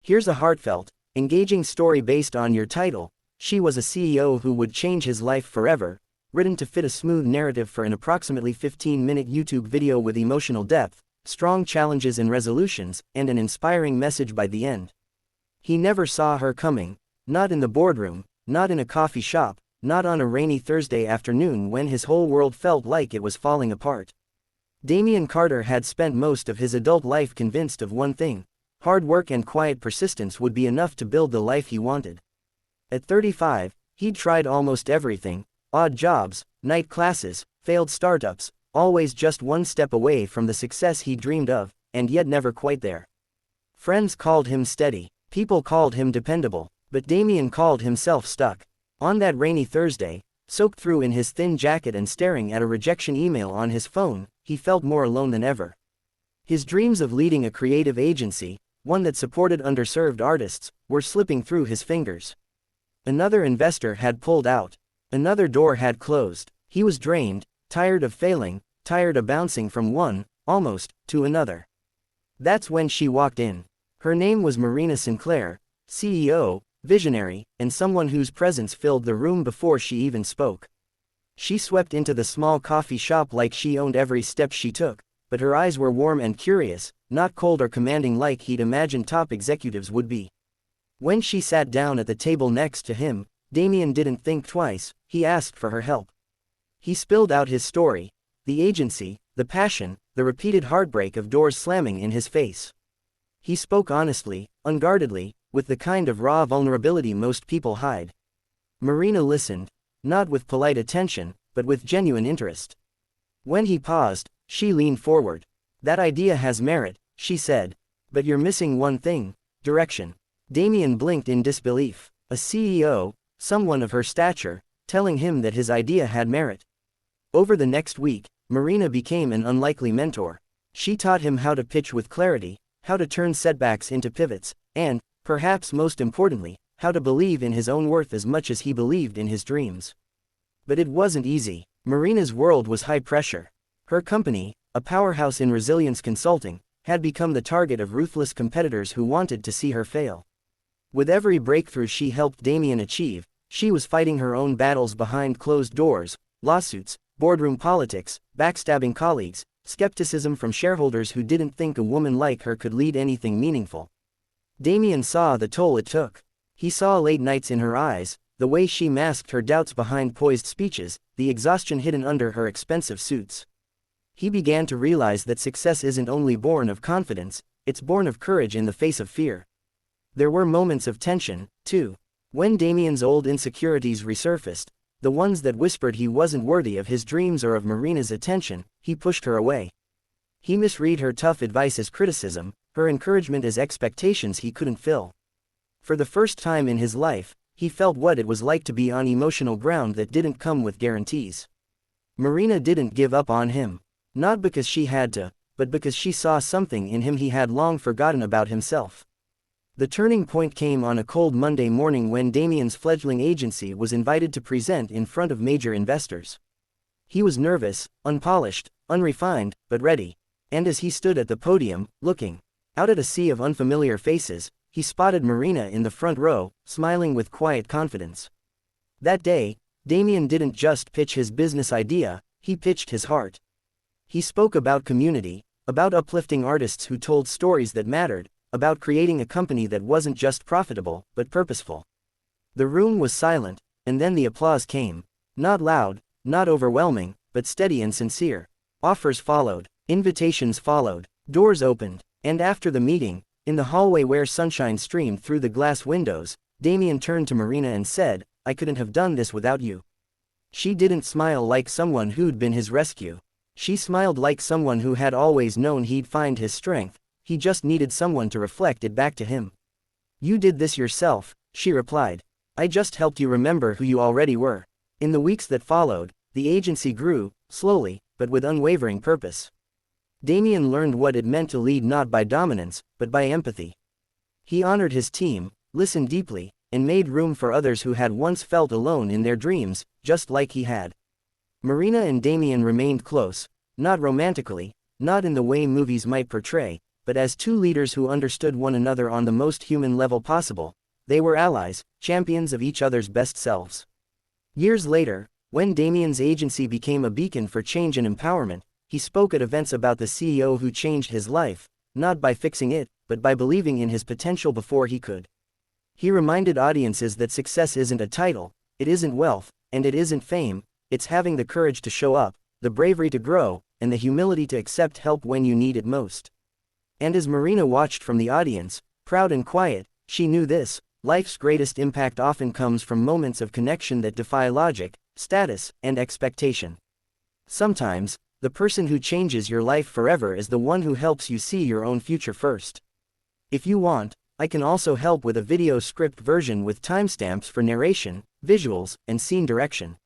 Here's a heartfelt, engaging story based on your title. She was a CEO who would change his life forever, written to fit a smooth narrative for an approximately 15-minute YouTube video with emotional depth, strong challenges and resolutions, and an inspiring message by the end. He never saw her coming, not in the boardroom, not in a coffee shop, not on a rainy Thursday afternoon when his whole world felt like it was falling apart. Damien Carter had spent most of his adult life convinced of one thing: hard work and quiet persistence would be enough to build the life he wanted. At 35, he'd tried almost everything: odd jobs, night classes, failed startups, always just one step away from the success he dreamed of, and yet never quite there. Friends called him steady, people called him dependable, but Damien called himself stuck. On that rainy Thursday, soaked through in his thin jacket and staring at a rejection email on his phone, he felt more alone than ever. His dreams of leading a creative agency, one that supported underserved artists, were slipping through his fingers. Another investor had pulled out. Another door had closed. He was drained, tired of failing, tired of bouncing from one, almost, to another. That's when she walked in. Her name was Marina Sinclair, CEO, visionary, and someone whose presence filled the room before she even spoke. She swept into the small coffee shop like she owned every step she took, but her eyes were warm and curious, not cold or commanding like he'd imagined top executives would be. When she sat down at the table next to him, Damien didn't think twice. He asked for her help. He spilled out his story: the agency, the passion, the repeated heartbreak of doors slamming in his face. He spoke honestly, unguardedly, with the kind of raw vulnerability most people hide. Marina listened, not with polite attention, but with genuine interest. When he paused, she leaned forward. "That idea has merit," she said. "But you're missing one thing: direction." Damien blinked in disbelief. A CEO, someone of her stature, telling him that his idea had merit. Over the next week, Marina became an unlikely mentor. She taught him how to pitch with clarity, how to turn setbacks into pivots, and, perhaps most importantly, how to believe in his own worth as much as he believed in his dreams. But it wasn't easy. Marina's world was high pressure. Her company, a powerhouse in resilience consulting, had become the target of ruthless competitors who wanted to see her fail. With every breakthrough she helped Damien achieve, she was fighting her own battles behind closed doors: lawsuits, boardroom politics, backstabbing colleagues, skepticism from shareholders who didn't think a woman like her could lead anything meaningful. Damien saw the toll it took. He saw late nights in her eyes, the way she masked her doubts behind poised speeches, the exhaustion hidden under her expensive suits. He began to realize that success isn't only born of confidence, it's born of courage in the face of fear. There were moments of tension, too. When Damien's old insecurities resurfaced, the ones that whispered he wasn't worthy of his dreams or of Marina's attention, he pushed her away. He misread her tough advice as criticism, her encouragement as expectations he couldn't fill. For the first time in his life, he felt what it was like to be on emotional ground that didn't come with guarantees. Marina didn't give up on him. Not because she had to, but because she saw something in him he had long forgotten about himself. The turning point came on a cold Monday morning when Damien's fledgling agency was invited to present in front of major investors. He was nervous, unpolished, unrefined, but ready. And as he stood at the podium, looking out at a sea of unfamiliar faces, he spotted Marina in the front row, smiling with quiet confidence. That day, Damien didn't just pitch his business idea, he pitched his heart. He spoke about community, about uplifting artists who told stories that mattered, about creating a company that wasn't just profitable, but purposeful. The room was silent, and then the applause came. Not loud, not overwhelming, but steady and sincere. Offers followed, invitations followed, doors opened, and after the meeting, in the hallway where sunshine streamed through the glass windows, Damien turned to Marina and said, "I couldn't have done this without you." She didn't smile like someone who'd been his rescue. She smiled like someone who had always known he'd find his strength. He just needed someone to reflect it back to him. "You did this yourself," she replied. "I just helped you remember who you already were." In the weeks that followed, the agency grew, slowly, but with unwavering purpose. Damien learned what it meant to lead not by dominance, but by empathy. He honored his team, listened deeply, and made room for others who had once felt alone in their dreams, just like he had. Marina and Damien remained close, not romantically, not in the way movies might portray, but as two leaders who understood one another on the most human level possible. They were allies, champions of each other's best selves. Years later, when Damien's agency became a beacon for change and empowerment, he spoke at events about the CEO who changed his life, not by fixing it, but by believing in his potential before he could. He reminded audiences that success isn't a title, it isn't wealth, and it isn't fame, it's having the courage to show up, the bravery to grow, and the humility to accept help when you need it most. And as Marina watched from the audience, proud and quiet, she knew this: life's greatest impact often comes from moments of connection that defy logic, status, and expectation. Sometimes, the person who changes your life forever is the one who helps you see your own future first. If you want, I can also help with a video script version with timestamps for narration, visuals, and scene direction.